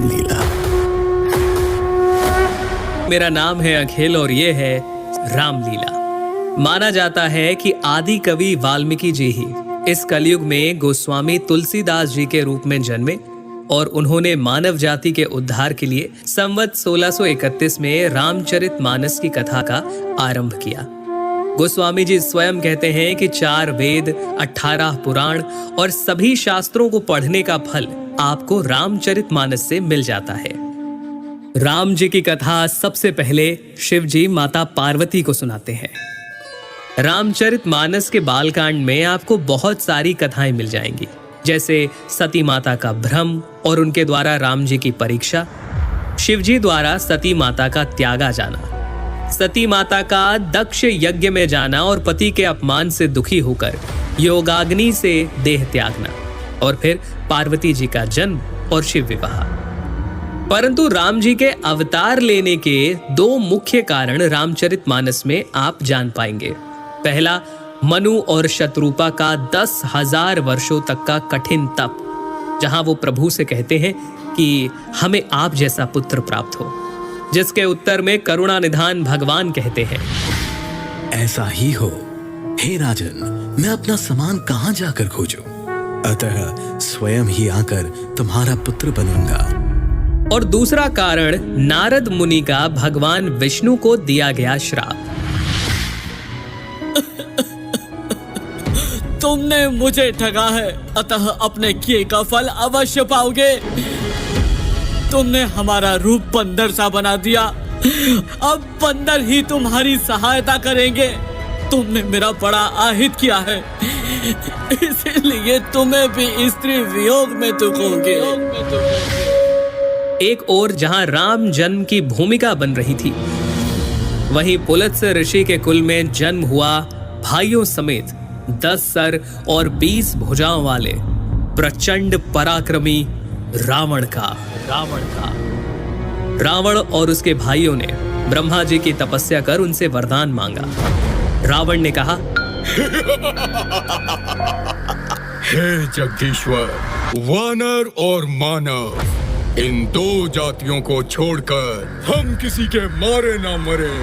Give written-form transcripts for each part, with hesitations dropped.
रामलीला। मेरा नाम है अखिल और ये है रामलीला। माना जाता है कि आदि कवि वाल्मीकि जी ही इस कलयुग में गोस्वामी तुलसीदास जी के रूप में जन्मे और उन्होंने मानव जाति के उद्धार के लिए संवत 1631 में रामचरितमानस की कथा का आरंभ किया। गोस्वामी जी स्वयं कहते हैं कि 4 वेद, 18 पुराण और सभी शास्त्रों को पढ़ने का फल आपको रामचरितमानस से मिल जाता है। राम जी की कथा सबसे पहले शिव जी माता पार्वती को सुनाते हैं। रामचरितमानस के बालकांड में आपको बहुत सारी कथाएं मिल जाएंगी, जैसे सती माता का भ्रम और उनके द्वारा राम जी की परीक्षा, शिव जी द्वारा सती माता का त्यागा जाना, सती माता का दक्ष यज्ञ में जाना और पति के अपमान से दुखी होकर योगाग्नि से देह त्यागना, और फिर पार्वती जी का जन्म और शिव विवाह। परंतु राम जी के अवतार लेने के 2 मुख्य कारण रामचरितमानस में आप जान पाएंगे। पहला, मनु और शत्रुपा का 10,000 वर्षों तक का कठिन तप, जहां वो प्रभु से कहते हैं कि हमें आप जैसा पुत्र प्राप्त हो, जिसके उत्तर में करुणा निधान भगवान कहते हैं, ऐसा ही हो हे राजन, मैं अपना सामान कहां जाकर खोजूं? अतः स्वयं ही आकर तुम्हारा पुत्र बनूंगा। और दूसरा कारण नारद मुनि का भगवान विष्णु को दिया गया श्राप। तुमने मुझे ठगा है, अतः अपने किए का फल अवश्य पाओगे। तुमने हमारा रूप बंदर सा बना दिया, अब बंदर ही तुम्हारी सहायता करेंगे। तुमने मेरा बड़ा आहित किया है, इसलिए तुम्हें भी स्त्री वियोग में दुखोगे। एक ओर जहां राम जन्म की भूमिका बन रही थी, वहीं पुलत्स्य ऋषि के कुल में जन्म हुआ भाइयों समेत 10 सर और 20 भुजाओं वाले प्रचंड पराक्रमी रावण और उसके भाइयों ने ब्रह्मा जी की तपस्या कर उनसे वरदान मांगा। रावण ने कहा, हे जगदीश्वर, वानर और मानव, इन 2 जातियों को छोड़कर हम किसी के मारे ना मरे।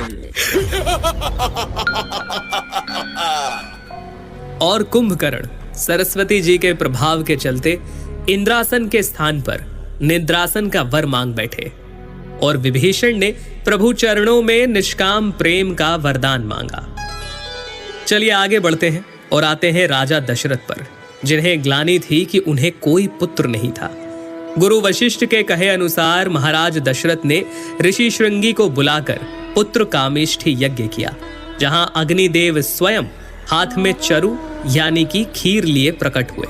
और कुंभकर्ण सरस्वती जी के प्रभाव के चलते इंद्रासन के स्थान पर निद्रासन का वर मांग बैठे, और विभीषण ने प्रभु चरणों में निष्काम प्रेम का वरदान मांगा। चलिए आगे बढ़ते हैं और आते हैं राजा दशरथ पर, जिन्हें ग्लानि थी कि उन्हें कोई पुत्र नहीं था। गुरु वशिष्ठ के कहे अनुसार महाराज दशरथ ने ऋषि श्रृंगी को बुलाकर पुत्र कामेष्ठी यज्ञ किया, जहां अग्निदेव स्वयं हाथ में चरु यानी कि खीर लिए प्रकट हुए,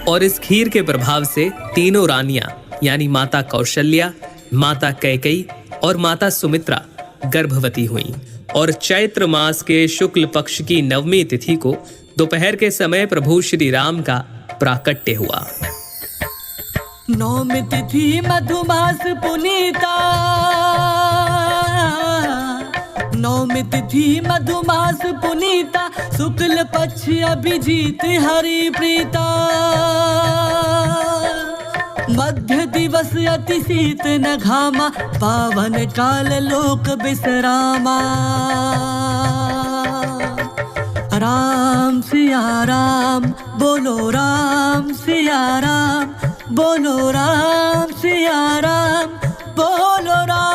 और इस खीर के प्रभाव से तीनों रानियां यानी माता कौशल्या, माता कैकेयी और माता सुमित्रा गर्भवती हुईं, और चैत्र मास के शुक्ल पक्ष की 9वीं तिथि को दोपहर के समय प्रभु श्री राम का प्राकट्य हुआ। 9वीं तिथि मधुमास पुनीता, 9वीं तिथि मधुमास पुनीता, शुक्ल पक्ष अभिजीत हरि प्रीता, मध्य दिवस अति शीत न घामा, पावन काल लोक विश्रामा। राम सिया राम बोलो, राम सिया राम बोलो, राम सिया राम बोलो राम।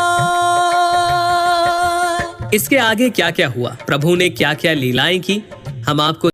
इसके आगे क्या क्या हुआ, प्रभु ने क्या क्या लीलाएं की, हम आपको